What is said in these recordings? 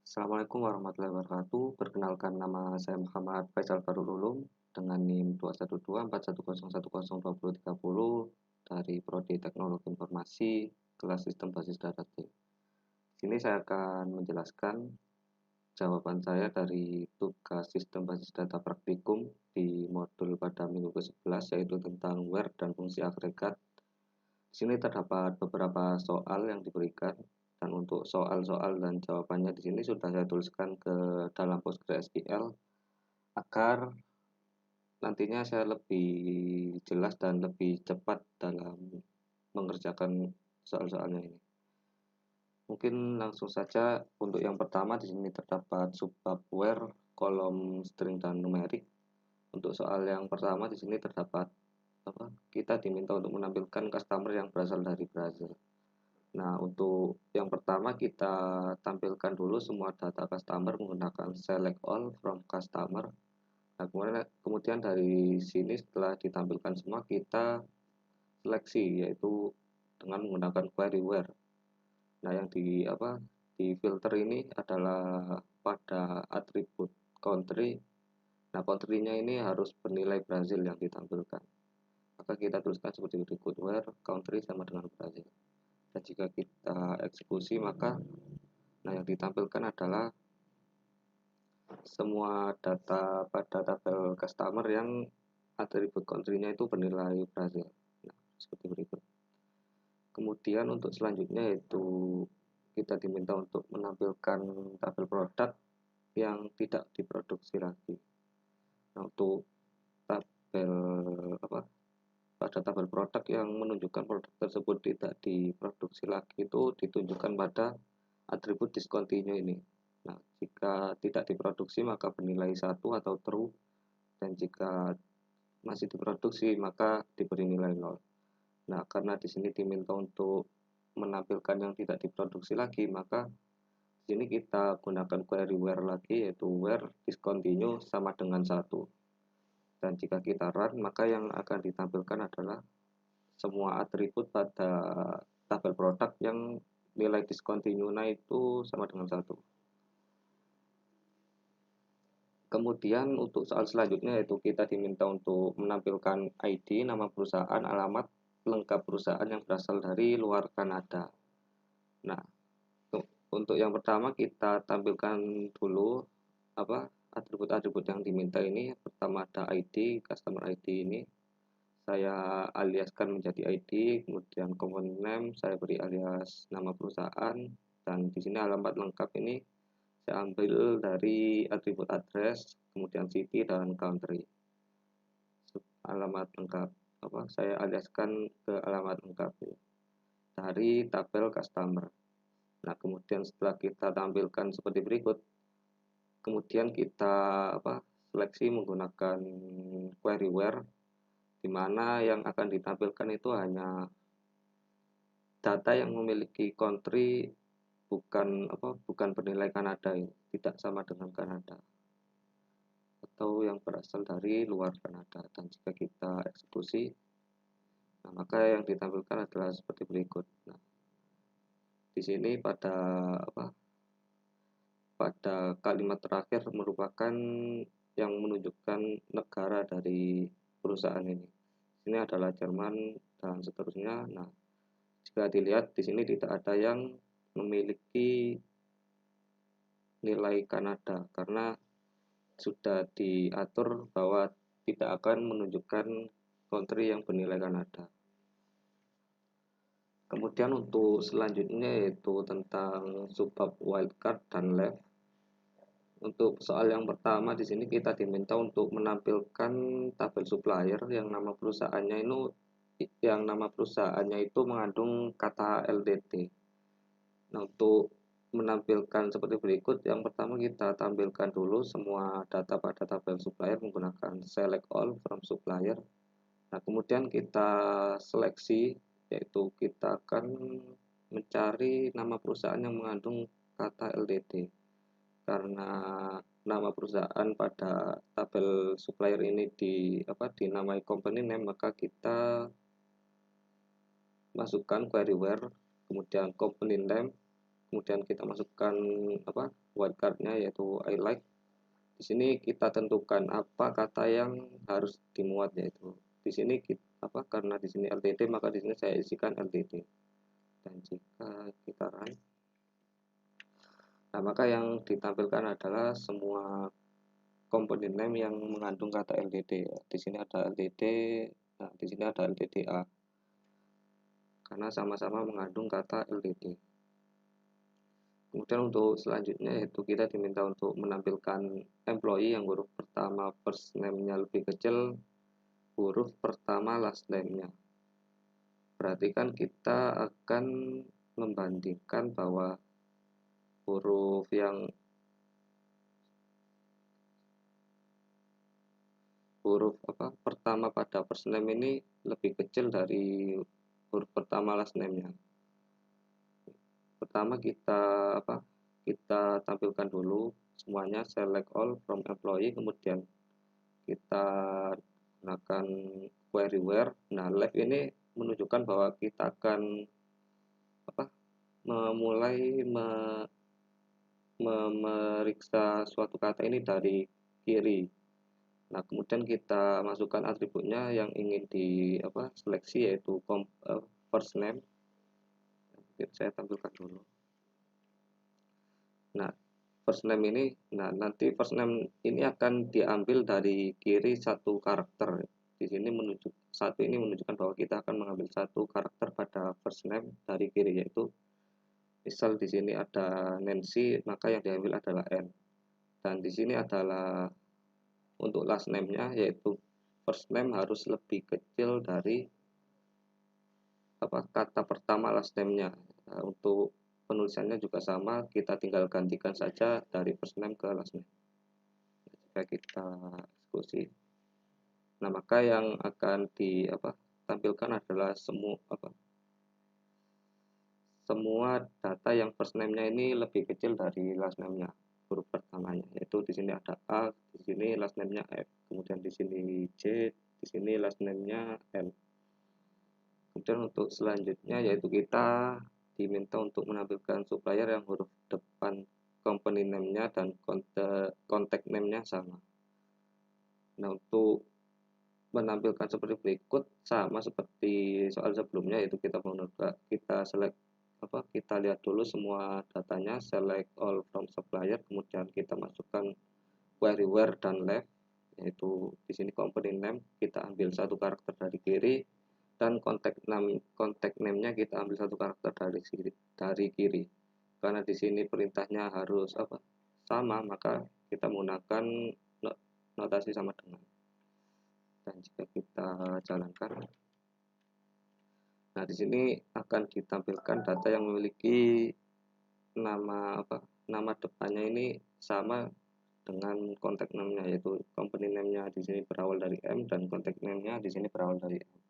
Assalamualaikum warahmatullahi wabarakatuh. Perkenalkan, nama saya Muhammad Faisal Farul Ulum dengan NIM 2124101102030 dari Prodi Teknologi Informasi kelas Sistem Basis Data T. Sini saya akan menjelaskan jawaban saya dari tugas Sistem Basis Data Praktikum di modul pada minggu ke-11, yaitu tentang where dan fungsi agregat. Di sini terdapat beberapa soal yang diberikan, dan untuk soal-soal dan jawabannya di sini sudah saya tuliskan ke dalam PostgreSQL agar nantinya saya lebih jelas dan lebih cepat dalam mengerjakan soal-soalnya ini. Mungkin langsung saja. Untuk yang pertama, di sini terdapat subbab where, kolom string dan numerik. Untuk soal yang pertama di sini terdapat kita diminta untuk menampilkan customer yang berasal dari Brazil. Nah, untuk yang pertama kita tampilkan dulu semua data customer menggunakan select all from customer. Nah, kemudian dari sini setelah ditampilkan semua kita seleksi, yaitu dengan menggunakan query where. Nah, yang di filter ini adalah pada atribut country. Nah, country-nya ini harus bernilai Brazil yang ditampilkan. Maka kita tuliskan seperti berikut, where country sama dengan Brazil. Dan jika kita eksekusi, maka yang ditampilkan adalah semua data pada tabel customer yang atribut country-nya itu bernilai Brazil. Nah, seperti berikut. Kemudian untuk selanjutnya yaitu kita diminta untuk menampilkan tabel produk yang tidak diproduksi lagi. Nah, untuk tabel pada tabel produk yang menunjukkan produk tersebut tidak diproduksi lagi itu ditunjukkan pada atribut discontinue ini. Nah, jika tidak diproduksi maka bernilai 1 atau true, dan jika masih diproduksi maka diberi nilai 0. Nah, karena di sini diminta untuk menampilkan yang tidak diproduksi lagi, maka di sini kita gunakan query where lagi, yaitu where discontinue sama dengan 1. Dan jika kita run, maka yang akan ditampilkan adalah semua atribut pada tabel produk yang nilai discontinue-nya itu sama dengan 1. Kemudian untuk soal selanjutnya yaitu kita diminta untuk menampilkan ID, nama perusahaan, alamat lengkap perusahaan yang berasal dari luar Kanada. Nah, untuk yang pertama kita tampilkan dulu atribut-atribut yang diminta ini. Pertama ada ID, customer ID ini saya aliaskan menjadi ID, kemudian component name saya beri alias nama perusahaan, dan di sini alamat lengkap ini saya ambil dari atribut address, kemudian city dan country. Alamat lengkap saya aliaskan ke alamat lengkap dari tabel customer. Nah, kemudian setelah kita tampilkan seperti berikut, kemudian kita seleksi menggunakan query where, di mana yang akan ditampilkan itu hanya data yang memiliki country bukan bernilai Kanada, tidak sama dengan Kanada, atau yang berasal dari luar Kanada. Dan jika kita eksekusi, maka yang ditampilkan adalah seperti berikut. Nah, di sini pada kalimat terakhir merupakan yang menunjukkan negara dari perusahaan ini. Ini adalah Jerman dan seterusnya. Nah, jika dilihat di sini tidak ada yang memiliki nilai Kanada karena sudah diatur bahwa tidak akan menunjukkan country yang bernilai Kanada. Kemudian untuk selanjutnya yaitu tentang subbab wildcard dan left. Untuk soal yang pertama di sini kita diminta untuk menampilkan tabel supplier yang nama perusahaannya itu mengandung kata LDT. Nah, untuk menampilkan seperti berikut, yang pertama kita tampilkan dulu semua data pada tabel supplier menggunakan select all from supplier. Nah, kemudian kita seleksi, yaitu kita akan mencari nama perusahaan yang mengandung kata LDT. Karena nama perusahaan pada tabel supplier ini dinamai company name, maka kita masukkan query where, kemudian company name, kemudian kita masukkan wildcardnya yaitu I like. Di sini kita tentukan apa kata yang harus dimuat, yaitu di sini karena di sini LTD, maka di sini saya isikan LTD. Dan jika kita run, nah maka yang ditampilkan adalah semua komponen name yang mengandung kata LTD. Di sini ada LTD, nah di sini ada LTDA karena sama-sama mengandung kata LTD. Kemudian untuk selanjutnya yaitu kita diminta untuk menampilkan employee yang huruf pertama first name-nya lebih kecil huruf pertama last name-nya. Perhatikan kita akan membandingkan bahwa huruf pertama pada first name ini lebih kecil dari huruf pertama last name-nya. Pertama kita tampilkan dulu semuanya, select all from employee, kemudian kita gunakan query where. Nah, left ini menunjukkan bahwa kita akan memulai memeriksa suatu kata ini dari kiri. Nah, kemudian kita masukkan atributnya yang ingin seleksi, yaitu first name. Saya tampilkan dulu. Nah, first name ini, nanti first name ini akan diambil dari kiri satu karakter. Di sini menunjukkan bahwa kita akan mengambil satu karakter pada first name dari kiri, yaitu misal di sini ada Nancy, maka yang diambil adalah N. Dan di sini adalah untuk last name-nya, yaitu first name harus lebih kecil dari kata pertama last name-nya. Nah, untuk penulisannya juga sama, kita tinggal gantikan saja dari first name ke last name. Jika kita eksekusi, nah maka yang akan ditampilkan adalah semua data yang first name-nya ini lebih kecil dari last name-nya, huruf pertamanya, yaitu di sini ada A, di sini last name-nya F, kemudian di sini J, di sini last name-nya N. Kemudian untuk selanjutnya yaitu kita diminta untuk menampilkan supplier yang huruf depan company name-nya dan contact name-nya sama. Nah, untuk menampilkan seperti berikut, sama seperti soal sebelumnya, yaitu kita lihat dulu semua datanya, select all from supplier, kemudian kita masukkan query where dan left, yaitu di sini company name kita ambil satu karakter dari kiri, dan contact name-nya kita ambil satu karakter dari kiri. Karena di sini perintahnya harus sama, maka kita menggunakan notasi sama dengan. Dan jika kita jalankan, nah di sini akan ditampilkan data yang memiliki nama depannya ini sama dengan contact name-nya, yaitu company name-nya di sini berawal dari M dan contact name-nya di sini berawal dari M.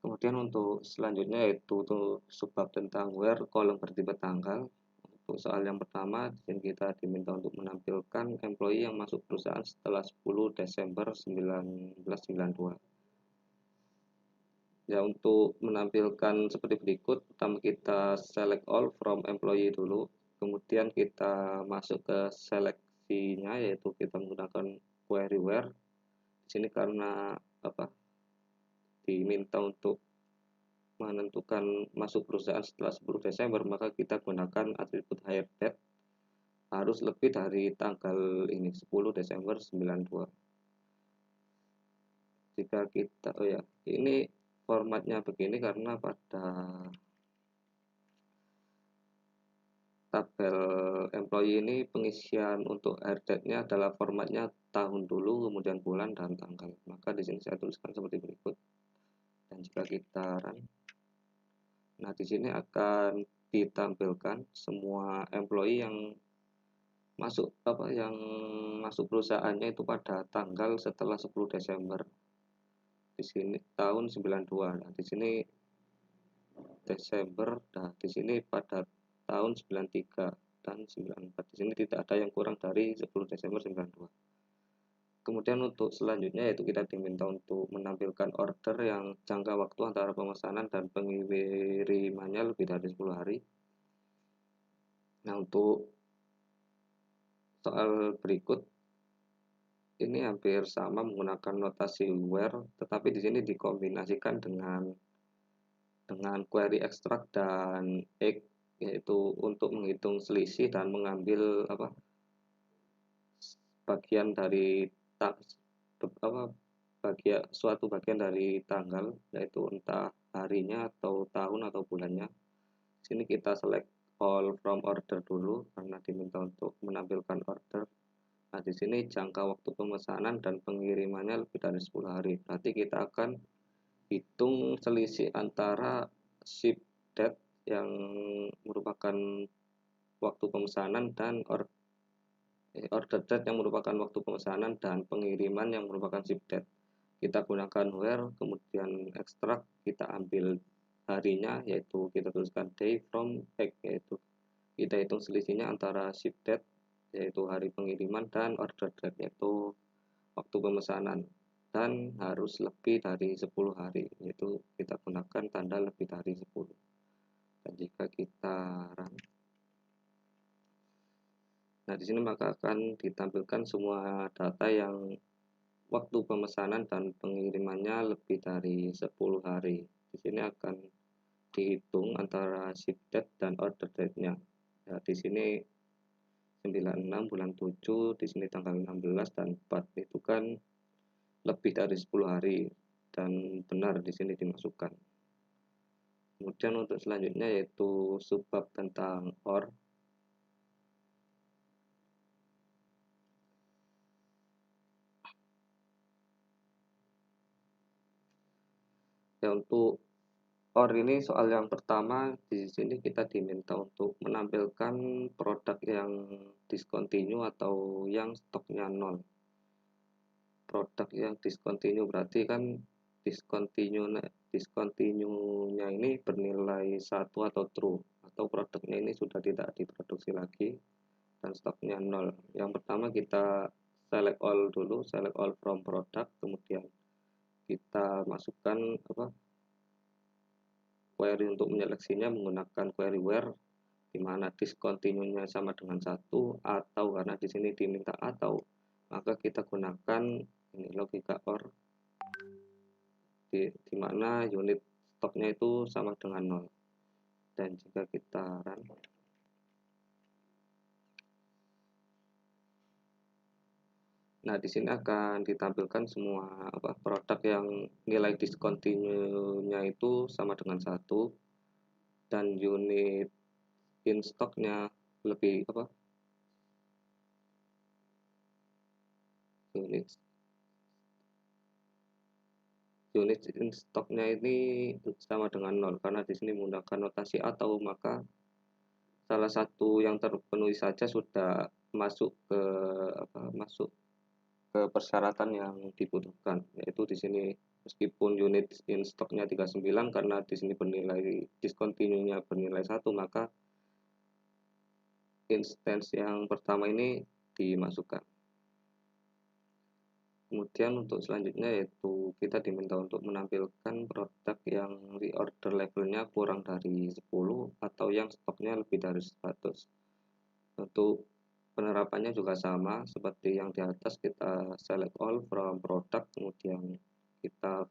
Kemudian untuk selanjutnya yaitu subbab tentang where, kolom bertipe tanggal. Untuk soal yang pertama, di sini kita diminta untuk menampilkan employee yang masuk perusahaan setelah 10 Desember 1992. Ya, untuk menampilkan seperti berikut, pertama kita select all from employee dulu, kemudian kita masuk ke seleksinya, yaitu kita menggunakan query where. Di sini karena diminta untuk menentukan masuk perusahaan setelah 10 Desember, maka kita gunakan atribut hire date, harus lebih dari tanggal ini 10 Desember 92. Jika kita ini formatnya begini karena pada tabel employee ini pengisian untuk hire date-nya adalah formatnya tahun dulu, kemudian bulan dan tanggal. Maka di sini saya tuliskan seperti berikut. Dan jika kita run, nah di sini akan ditampilkan semua employee yang masuk perusahaannya itu pada tanggal setelah 10 Desember. Di sini tahun 92. Nah, di sini Desember, nah di sini pada tahun 93 dan 94. Di sini tidak ada yang kurang dari 10 Desember 92. Kemudian untuk selanjutnya yaitu kita diminta untuk menampilkan order yang jangka waktu antara pemesanan dan pengirimannya lebih dari 10 hari. Nah, untuk soal berikut ini hampir sama menggunakan notasi where, tetapi di sini dikombinasikan dengan query extract dan egg, yaitu untuk menghitung selisih dan mengambil bagian dari suatu bagian dari tanggal, yaitu entah harinya atau tahun atau bulannya. Sini kita select all from order dulu karena diminta untuk menampilkan order. Nah, di sini jangka waktu pemesanan dan pengirimannya lebih dari 10 hari. Berarti kita akan hitung selisih antara ship date yang merupakan waktu pemesanan dan order date yang merupakan waktu pemesanan dan pengiriman yang merupakan ship date. Kita gunakan where, kemudian extract, kita ambil harinya, yaitu kita tuliskan day from egg, yaitu kita hitung selisihnya antara ship date, yaitu hari pengiriman, dan order date, yaitu waktu pemesanan, dan harus lebih dari 10 hari, yaitu kita gunakan tanda lebih dari 10. Dan jika kita run, nah di sini maka akan ditampilkan semua data yang waktu pemesanan dan pengirimannya lebih dari 10 hari. Di sini akan dihitung antara ship date dan order date-nya. Ya, di sini 96 bulan 7, di sini tanggal 16 dan 4 itu kan lebih dari 10 hari dan benar di sini dimasukkan. Kemudian untuk selanjutnya yaitu subbab tentang OR. Ya, untuk OR ini soal yang pertama, di sini kita diminta untuk menampilkan produk yang discontinue atau yang stoknya nol. Produk yang discontinue berarti kan discontinue-nya ini bernilai 1 atau true, atau produknya ini sudah tidak diproduksi lagi dan stoknya nol. Yang pertama kita select all dulu, select all from product, kemudian kita masukkan query untuk menyeleksinya menggunakan query where, di mana discontinue-nya sama dengan 1, atau karena di sini diminta atau, maka kita gunakan ini logika OR, di mana unit stoknya itu sama dengan 0. Dan jika kita run, nah di sini akan ditampilkan semua produk yang nilai discontinue-nya itu sama dengan 1 dan unit in stoknya lebih unit in stoknya ini sama dengan 0 karena di sini menggunakan notasi atau, maka salah satu yang terpenuhi saja sudah masuk ke persyaratan yang dibutuhkan, yaitu di sini meskipun unit in stoknya 39 karena di sini bernilai discontinue-nya bernilai 1, maka instance yang pertama ini dimasukkan. Kemudian untuk selanjutnya yaitu kita diminta untuk menampilkan produk yang reorder levelnya kurang dari 10 atau yang stoknya lebih dari 100. Untuk penerapannya juga sama seperti yang di atas, kita select all from product, kemudian kita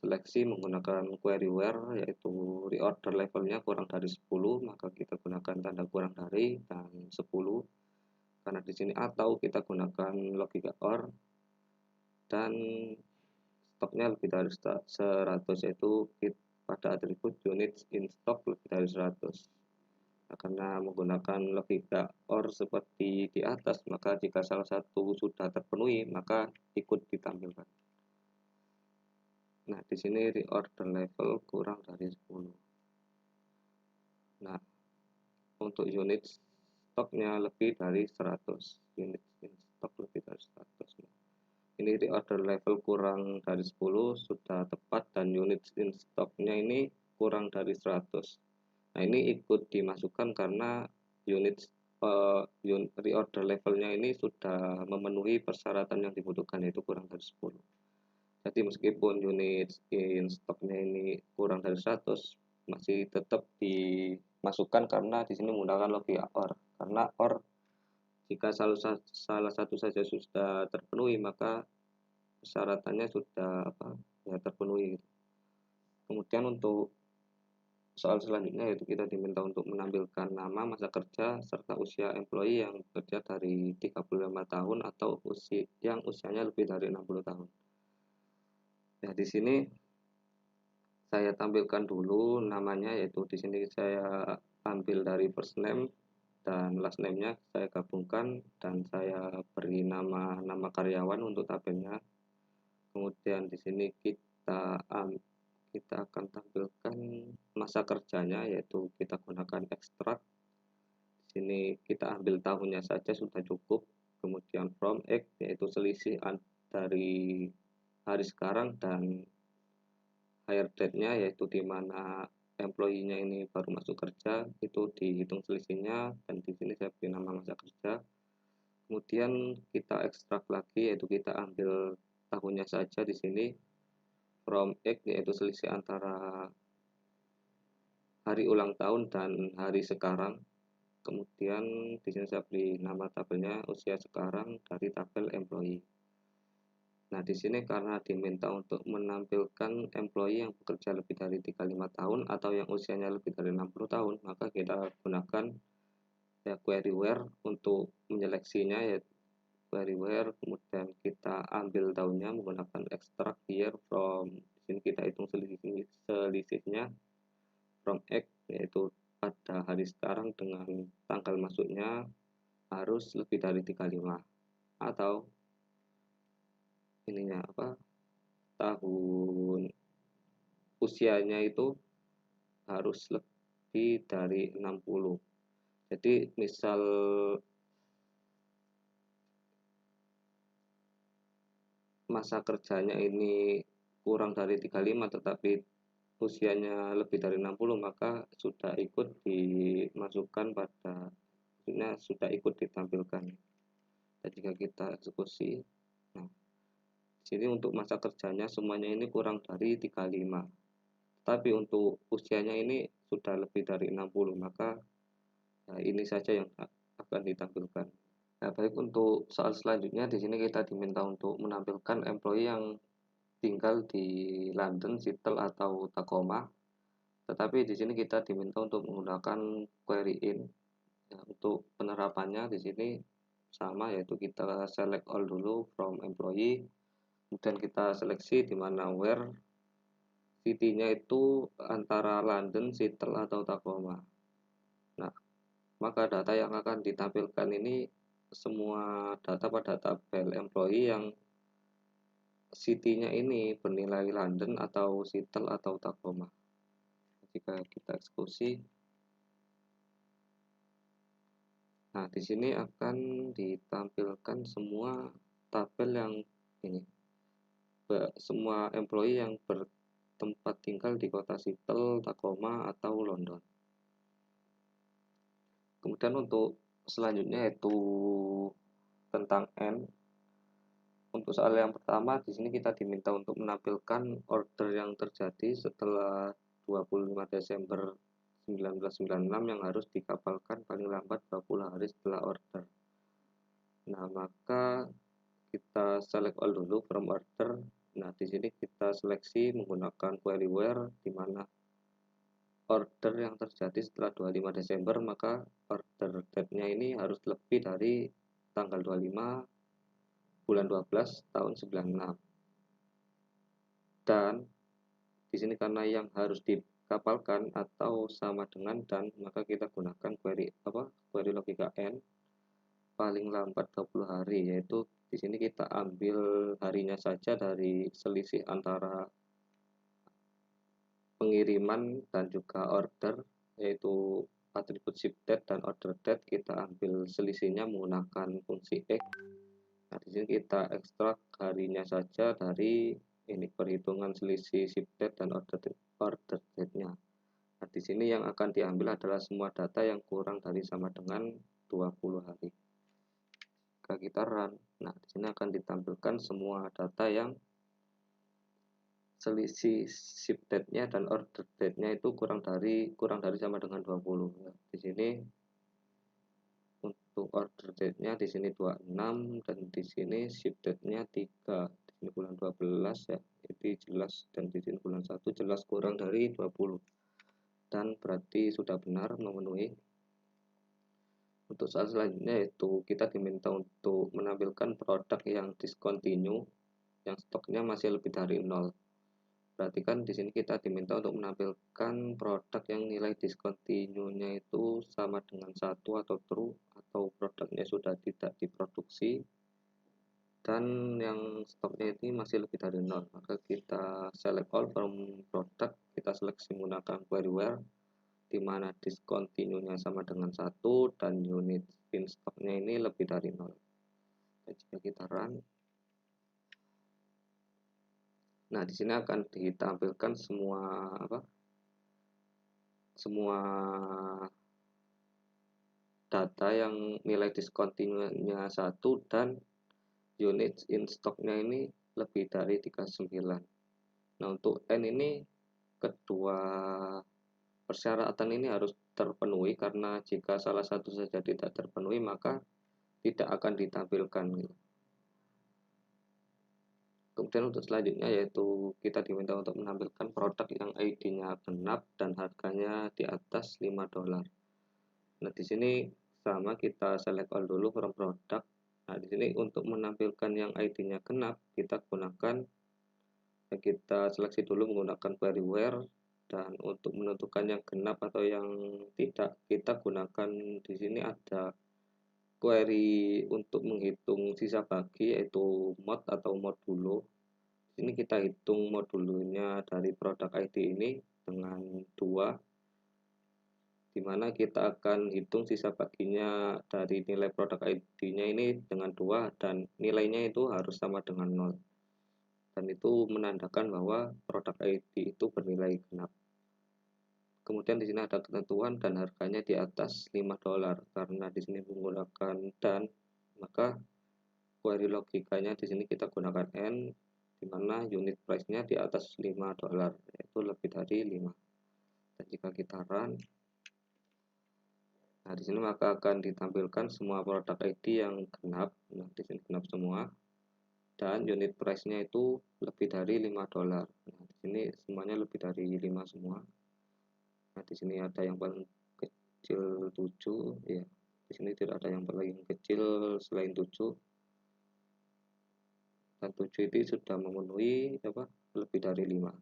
seleksi menggunakan query where, yaitu reorder levelnya kurang dari 10, maka kita gunakan tanda kurang dari dan 10. Karena di sini atau kita gunakan logika OR, dan stoknya lebih dari 100, yaitu pada atribut unit in stock lebih dari 100. Nah, karena menggunakan logika OR seperti di atas, maka jika salah satu sudah terpenuhi maka ikut ditampilkan. Nah, di sini reorder level kurang dari 10. Nah, untuk unit stoknya lebih dari 100, unit in stock lebih dari 100. Ini reorder level kurang dari 10 sudah tepat dan unit in stocknya ini kurang dari 100. Nah, ini ikut dimasukkan karena unit reorder levelnya ini sudah memenuhi persyaratan yang dibutuhkan, yaitu kurang dari 10. Jadi meskipun unit in stocknya ini kurang dari 100, masih tetap masukkan karena di sini menggunakan logika OR. Karena OR jika salah satu saja sudah terpenuhi maka persyaratannya sudah terpenuhi. Kemudian untuk soal selanjutnya yaitu kita diminta untuk menampilkan nama, masa kerja, serta usia employee yang bekerja dari 35 tahun atau yang usianya lebih dari 60 tahun. Nah, di sini saya tampilkan dulu namanya, yaitu di sini saya ambil dari first name dan last name-nya saya gabungkan dan saya beri nama karyawan untuk tabelnya. Kemudian di sini kita akan tampilkan masa kerjanya, yaitu kita gunakan ekstrak. Di sini kita ambil tahunnya saja sudah cukup. Kemudian from X yaitu selisih dari hari sekarang dan hire date-nya, yaitu di mana employee-nya ini baru masuk kerja, itu dihitung selisihnya dan di sini saya beri nama masa kerja. Kemudian kita ekstrak lagi, yaitu kita ambil tahunnya saja di sini from X yaitu selisih antara hari ulang tahun dan hari sekarang. Kemudian di sini saya beri nama tabelnya usia sekarang dari tabel employee. Nah, di sini karena diminta untuk menampilkan employee yang bekerja lebih dari 35 tahun atau yang usianya lebih dari 60 tahun, maka kita gunakan query where untuk menyeleksinya, yaitu query where, kemudian kita ambil tahunnya menggunakan extract year from, di sini kita hitung selisihnya from X yaitu pada hari sekarang dengan tanggal masuknya harus lebih dari 35 atau tahun usianya itu harus lebih dari 60. Jadi misal masa kerjanya ini kurang dari 35 tetapi usianya lebih dari 60, maka sudah ikut dimasukkan pada, maksudnya sudah ikut ditampilkan. Dan jika kita eksekusi, nah sini untuk masa kerjanya semuanya ini kurang dari 35, tapi untuk usianya ini sudah lebih dari 60, maka ini saja yang akan ditampilkan. Nah, baik, untuk soal selanjutnya di sini kita diminta untuk menampilkan employee yang tinggal di London, Seattle atau Tacoma. Tetapi di sini kita diminta untuk menggunakan query in. Ya, untuk penerapannya di sini sama, yaitu kita select all dulu from employee, kemudian kita seleksi di mana where city-nya itu antara London, Seattle atau Tacoma. Nah, maka data yang akan ditampilkan ini semua data pada tabel employee yang city-nya ini bernilai London atau Seattle atau Tacoma. Jika kita eksekusi, nah di sini akan ditampilkan semua tabel yang ini, semua employee yang bertempat tinggal di kota Seattle, Tacoma atau London. Kemudian untuk selanjutnya yaitu tentang N. Untuk soal yang pertama di sini kita diminta untuk menampilkan order yang terjadi setelah 25 Desember 1996 yang harus dikapalkan paling lambat 20 hari setelah order. Nah, maka kita select all dulu from order. Nah, di sini kita seleksi menggunakan query where, di mana order yang terjadi setelah 25 Desember, maka order date-nya ini harus lebih dari tanggal 25 bulan 12 tahun 96. Dan di sini karena yang harus dikapalkan atau sama dengan dan, maka kita gunakan query logika N paling lambat 20 hari, yaitu di sini kita ambil harinya saja dari selisih antara pengiriman dan juga order, yaitu atribut ship date dan order date, kita ambil selisihnya menggunakan fungsi X. Nah, di sini kita ekstrak harinya saja dari ini perhitungan selisih ship date dan order date-nya. Nah, di sini yang akan diambil adalah semua data yang kurang dari sama dengan 20 hari. Jika kita run, nah di sini akan ditampilkan semua data yang selisih ship date-nya dan order date-nya itu kurang dari sama dengan 20. Nah, di sini untuk order date-nya di sini 26 dan di sini ship date-nya 3. Di sini bulan 12 ya. Ini jelas, dan di sini bulan 1 jelas kurang dari 20. Dan berarti sudah benar memenuhi. Untuk soal selanjutnya yaitu kita diminta untuk menampilkan produk yang discontinue yang stoknya masih lebih dari 0. Berarti kan di sini kita diminta untuk menampilkan produk yang nilai discontinue-nya itu sama dengan 1 atau true, atau produknya sudah tidak diproduksi dan yang stoknya ini masih lebih dari 0. Maka kita select all from product, kita seleksi menggunakan query where, di mana discontinue-nya sama dengan 1 dan unit in stock-nya ini lebih dari 0. Dan jika kita run, nah di sini akan ditampilkan semua data yang nilai discontinue-nya 1 dan unit in stock-nya ini lebih dari 39. Nah, untuk N ini kedua persyaratan ini harus terpenuhi, karena jika salah satu saja tidak terpenuhi maka tidak akan ditampilkan. Kemudian untuk selanjutnya yaitu kita diminta untuk menampilkan produk yang ID-nya genap dan harganya di atas $5. Nah, di sini sama, kita select all dulu from product. Nah, di sini untuk menampilkan yang ID-nya genap kita seleksi dulu menggunakan query where, dan untuk menentukan yang genap atau yang tidak kita gunakan di sini ada query untuk menghitung sisa bagi yaitu mod atau modulo. Ini kita hitung modulunya dari produk ID ini dengan 2, dimana kita akan hitung sisa baginya dari nilai produk ID-nya ini dengan 2 dan nilainya itu harus sama dengan 0. Dan itu menandakan bahwa produk ID itu bernilai genap. Kemudian di sini ada ketentuan dan harganya di atas $5, karena di sini menggunakan dan, maka query logikanya di sini kita gunakan N, di mana unit price-nya di atas $5, yaitu lebih dari 5. Dan jika kita run, nah di sini maka akan ditampilkan semua produk ID yang genap. Nah, di sini genap semua dan unit price-nya itu lebih dari $5. Nah, di sini semuanya lebih dari 5 semua. Nah, di sini ada yang paling kecil 7 ya. Di sini tidak ada yang paling kecil selain 7. Dan 7 itu sudah memenuhi lebih dari 5.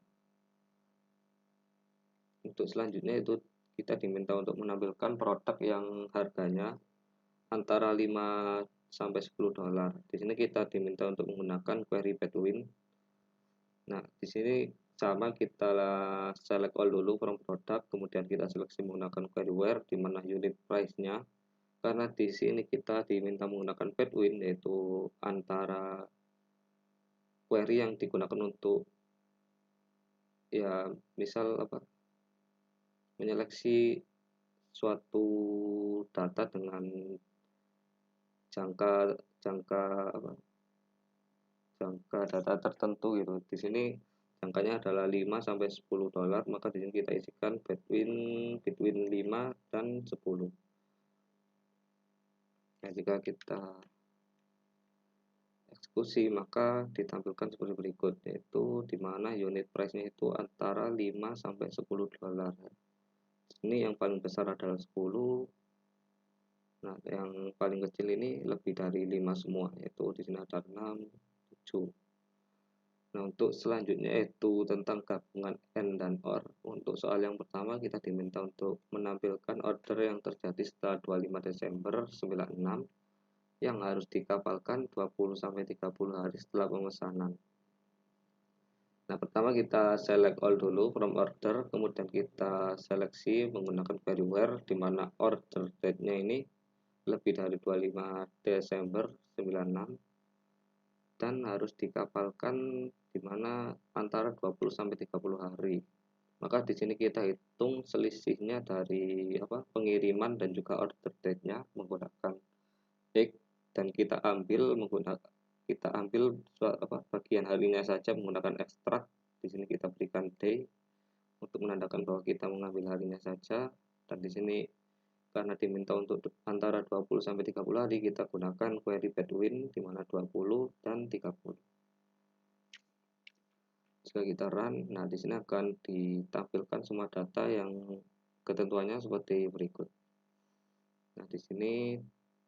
Untuk selanjutnya itu kita diminta untuk menampilkan produk yang harganya antara 5 sampai $10. Di sini kita diminta untuk menggunakan query between. Nah, di sini sama, kita select all dulu from product, kemudian kita seleksi menggunakan query where, di mana unit price-nya, karena di sini kita diminta menggunakan between, yaitu antara query yang digunakan untuk ya misal menyeleksi suatu data dengan jangka data tertentu gitu. Di sini jangkanya adalah 5 sampai $10, maka di sini kita isikan between 5 dan 10. Nah, jika kita eksekusi maka ditampilkan seperti berikut, yaitu di mana unit price-nya itu antara 5 sampai $10. Ini yang paling besar adalah 10. Nah, yang paling kecil ini lebih dari 5 semua, yaitu di sini ada 6, 7. Nah, untuk selanjutnya yaitu tentang gabungan N dan OR. Untuk soal yang pertama kita diminta untuk menampilkan order yang terjadi setelah 25 Desember 96 yang harus dikapalkan 20-30 hari setelah pemesanan. Nah, pertama kita select all dulu from order, kemudian kita seleksi menggunakan query where, di mana order date-nya ini lebih dari 25 Desember 96 dan harus dikapalkan di mana antara 20-30 hari. Maka di sini kita hitung selisihnya dari pengiriman dan juga order date-nya menggunakan X, dan kita ambil bagian harinya saja menggunakan ekstrak, Di sini kita berikan day untuk menandakan bahwa kita mengambil harinya saja, dan di sini karena diminta untuk antara 20 sampai 30 hari, kita gunakan query between di mana 20 dan 30. Jika kita run, nah di sini akan ditampilkan semua data yang ketentuannya seperti berikut. Nah di sini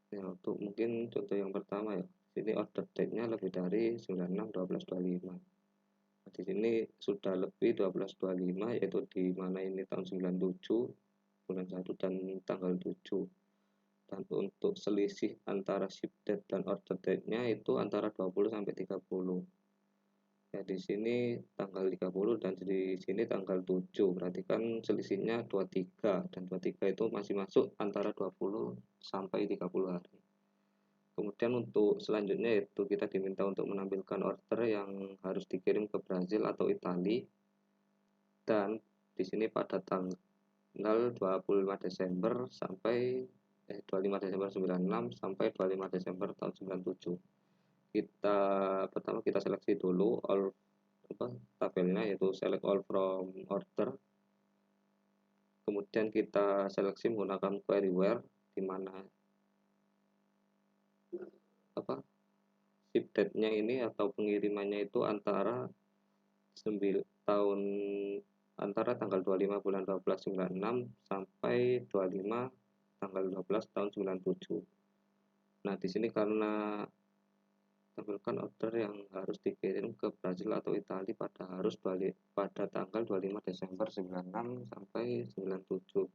ya, untuk mungkin contoh yang pertama ya, sini order date-nya lebih dari 96/12/25. Nah, di sini sudah lebih 12/25, yaitu di mana ini tahun 97 bulan 1 dan tanggal 7. Dan untuk selisih antara ship date dan order date-nya itu antara 20 sampai 30. Ya di sini tanggal 30 dan di sini tanggal 7. Berarti kan selisihnya 23, dan 23 itu masih masuk antara 20 sampai 30 hari. Kemudian untuk selanjutnya yaitu kita diminta untuk menampilkan order yang harus dikirim ke Brazil atau Italia, dan di sini pada tanggal 25 Desember sampai 25 Desember 96 sampai 25 Desember tahun 97. Pertama kita seleksi dulu all tabelnya, yaitu select all from order. Kemudian kita seleksi menggunakan query where, di mana ship date-nya ini atau pengirimannya itu antara tanggal 25 bulan 12 96 sampai 25 tanggal 12 tahun 97. Nah, di sini karena tampilkan order yang harus dikirim ke Brazil atau Italia pada tanggal 25 Desember 96 sampai 97.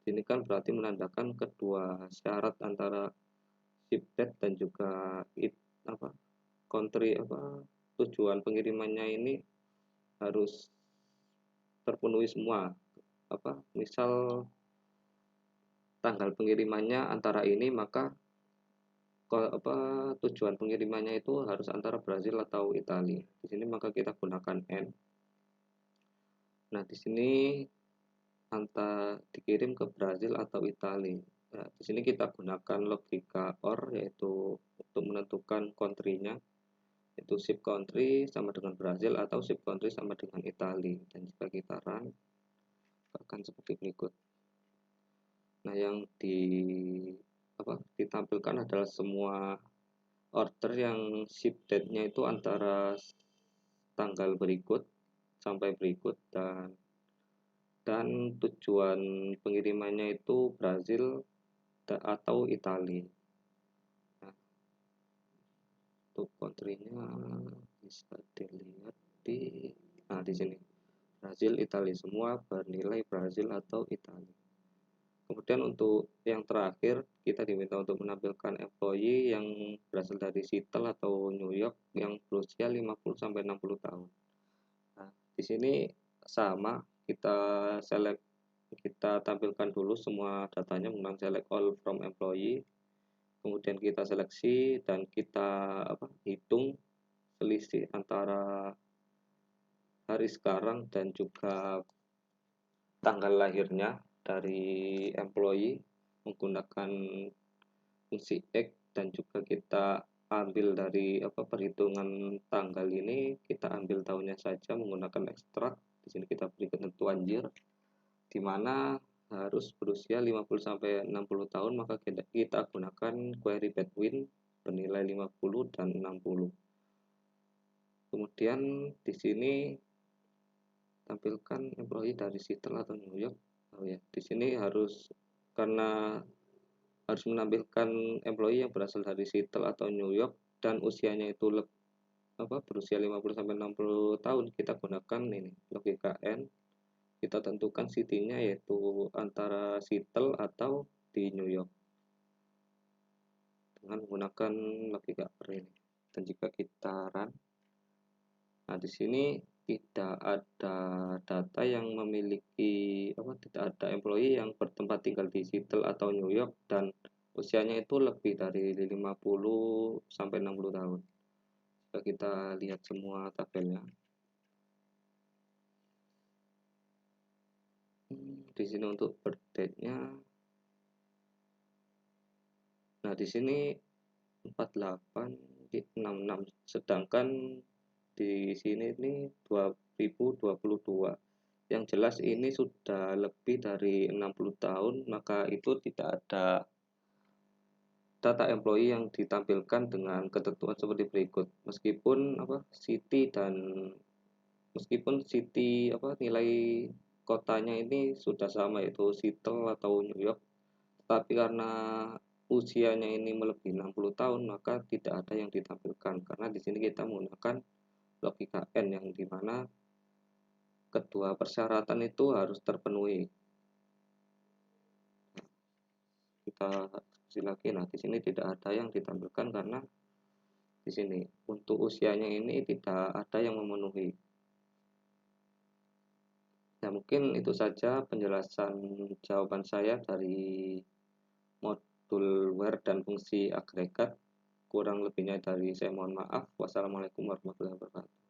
Ini kan berarti menandakan kedua syarat antara ship date dan juga tujuan pengirimannya ini harus terpenuhi semua. Misal tanggal pengirimannya antara ini, maka tujuan pengirimannya itu harus antara Brazil atau Italia. Di sini maka kita gunakan N. Nah, di sini dikirim ke Brazil atau Italia. Nah, di sini kita gunakan logika OR, yaitu untuk menentukan country-nya, yaitu ship country sama dengan Brazil atau ship country sama dengan Italia. Dan jika kita run akan seperti berikut. Nah, yang ditampilkan adalah semua order yang ship date-nya itu antara tanggal berikut sampai berikut, dan tujuan pengirimannya itu Brazil atau Italia. Nah, untuk country-nya bisa dilihat di sini Brazil, Italia, semua bernilai Brazil atau Italia. Kemudian untuk yang terakhir, kita diminta untuk menampilkan employee yang berasal dari Seattle atau New York yang berusia 50-60 tahun. Nah, di sini sama, kita tampilkan dulu semua datanya menggunakan select all from employee. Kemudian kita seleksi dan kita hitung selisih antara hari sekarang dan juga tanggal lahirnya dari employee menggunakan fungsi X, dan juga kita ambil dari perhitungan tanggal ini, kita ambil tahunnya saja menggunakan ekstrak. Di sini kita beri ketentuan year, di mana harus berusia 50-60 tahun, maka kita gunakan query between bernilai 50 dan 60. Kemudian di sini tampilkan employee dari Seattle atau New York. Di sini karena harus menampilkan employee yang berasal dari Seattle atau New York dan usianya itu berusia 50-60 tahun, kita gunakan ini logika N. Kita tentukan city-nya yaitu antara Seattle atau di New York dengan menggunakan logika per ini. Dan jika kita run, nah di sini tidak ada data yang memiliki tidak ada employee yang bertempat tinggal di Seattle atau New York dan usianya itu lebih dari 50 sampai 60 tahun. Jika kita lihat semua tabelnya, di sini untuk birth date-nya, nah di sini 48 66, sedangkan di sini ini 2022. Yang jelas ini sudah lebih dari 60 tahun, maka itu tidak ada data employee yang ditampilkan dengan ketentuan seperti berikut. Meskipun city nilai kotanya ini sudah sama, yaitu Seattle atau New York, tapi karena usianya ini melebihi 60 tahun maka tidak ada yang ditampilkan, karena di sini kita menggunakan logika N yang dimana kedua persyaratan itu harus terpenuhi. Kita diskusi lagi. Nah, di sini tidak ada yang ditampilkan karena di sini untuk usianya ini tidak ada yang memenuhi. Nah, mungkin itu saja penjelasan jawaban saya dari modul where dan fungsi agregat. Kurang lebihnya dari saya mohon maaf. Wassalamualaikum warahmatullahi wabarakatuh.